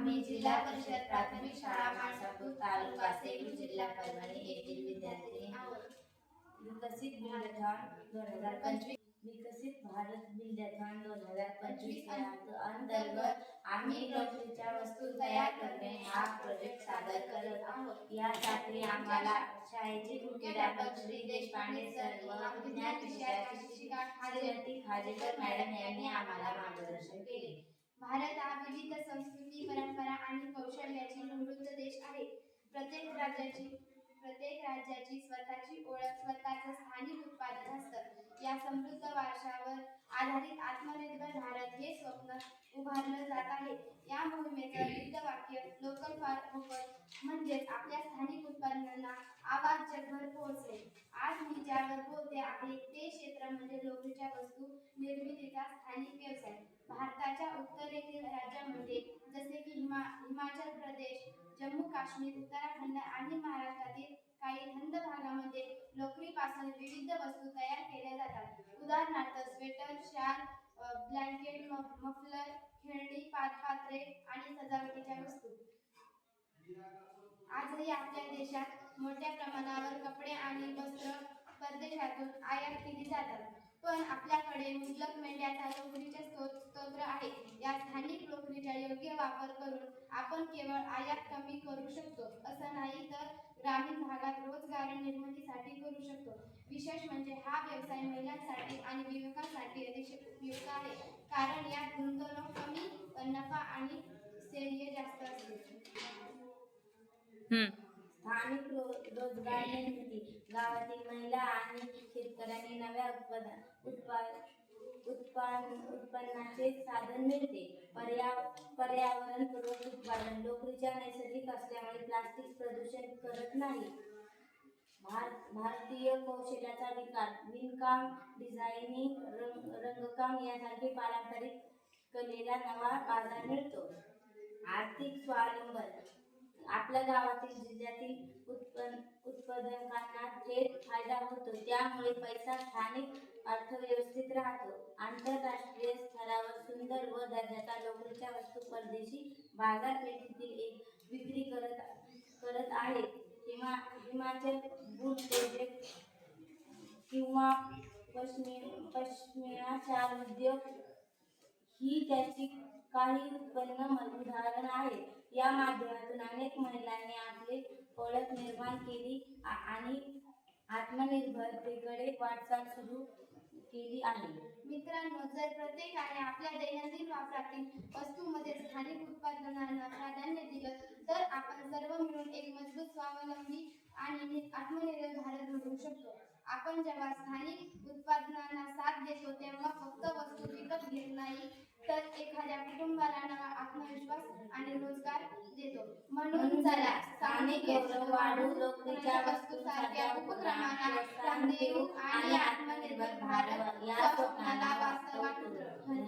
आम्ही जिल्हा परिषद प्राथमिक शाळा माणसापूर तालुका सेलू जिल्हा परभणी येथील विद्यार्थिनी आहोत. विकसित बिल्डथॉन 2025 विकसित भारत बिल्डथॉन 2025 अंतर्गत आम्ही लोकरीच्या वस्तू तयार करणे हा प्रोजेक्ट सादर करत आहोत. यासाठी आम्हाला शाळेचे मुख्याध्यापक श्री देशपांडे सर व विज्ञान विषयाची शिक्षिका खाजेवती खाजेकर मॅडम यांनी आम्हाला मार्गदर्शन केले. भारत हा विविध संस्कृती, परंपरा आणि कौशल्याची समृद्ध देश आहे. प्रत्येक राज्याची स्वतःची ओळख, स्वतःचं स्थानिक उत्पादन असतं. या समृद्ध वारशावर आधारित आत्मनिर्भर भारत हे स्वप्न उभारलं जात आहे. या मोहिमेचं ब्रीदवाक्य लोकल फॉर व्होकल म्हणजेच आपल्या स्थानिक उत्पादनांना आवाज जगभर पोहोचेल. आज मी ज्यावर बोलते आहे ते क्षेत्र म्हणजे लोकरीच्या वस्तू निर्मितीचा स्थानिक व्यवसाय. भारताच्या उत्तरेतील राज्यांमध्ये जसे की हिमाचल प्रदेश, जम्मू काश्मीर, उत्तराखंड आणि महाराष्ट्रातील काही थंड भागामध्ये लोकरीपासून विविध वस्तू तयार केल्या जातात. उदाहरणार्थ स्वेटर, शाल, ब्लँकेट, मफलर, खेळणी, पादपात्रे आणि सजावटीच्या वस्तू. आजही आपल्या देशात मोठ्या प्रमाणावर कपडे आणि वस्त्र परदेशातून आयात केली जातात. पण आपल्याकडे मुबलक मेंढ्याचा लोकरीचे स्तोत्र आहे. या स्थानिक लोकरीचा योग्य वापर करून आपण केवळ आयात कमी करू शकतो असं नाही, तर ग्रामीण भागात रोजगार निर्मितीसाठी करू शकतो. विशेष म्हणजे हा व्यवसाय महिलांसाठी आणि युवकांसाठी अतिशय उपयुक्त आहे, कारण यात गुंतवणूक कमी पण नफा आणि स्थैर्य जास्त असते. स्थानिक रोजगार निर्मिती. गावातील महिला आणि शेतकऱ्यांनी नव्या उत्पन्नाचे साधन मिळते. पर्यावरणपूरक उत्पादन. लोकरीच्या नैसर्गिक असल्यामुळे प्लास्टिक प्रदूषण करत नाही. भारतीय कौशल्याचा विकास. विणकाम, डिझायनिंग, रंगकाम यासारखे पारंपरिक कलेला नवा बाजार मिळतो. आर्थिक स्वावलंबन. आपल्या गावातील जिल्ह्यातील उत्पादकांना थेट फायदा होतो. त्यामुळे पैसा स्थानिक अर्थव्यवस्थेत राहतो. आंतरराष्ट्रीय स्तरावर सुंदर व दर्जाच्या लोकरीच्या वस्तू परदेशी बाजारपेठेतील विक्री करत आहेत. हिमाचल बूट प्रोजेक्ट किंवा पश्मिना शाल उद्योग ही त्याची काही उत्पन्न उदाहरण आहे. या माध्यमातून अनेक महिलांनी आपली ओळख निर्माण केली आणि आत्मनिर्भरतेकडे वाटचाल सुरू केली आहे. मित्रांनो, जर प्रत्येकाने आपल्या दैनंदिन वापरातील वस्तूंमध्ये स्थानिक उत्पादनांना प्राधान्य दिलं तर आपण सर्व मिळून एक मजबूत, स्वावलंबी आणि आत्मनिर्भर भारत घडवू शकतो. आपण जेव्हा स्थानिक उत्पादनांना साथ देतो तेव्हा फक्त वस्तू विकत घेत नाही, तर एखाद्या कुटुंबाला नवा आत्मविश्वास आणि रोजगार देतो. म्हणून चला स्थानिक गौरव वाढवू, लोकरीच्या वस्तूंसारख्या उपक्रमांना प्रोत्साहन देऊ आणि आत्मनिर्भर भारत या स्वप्नाला वास्तवात उतरवू.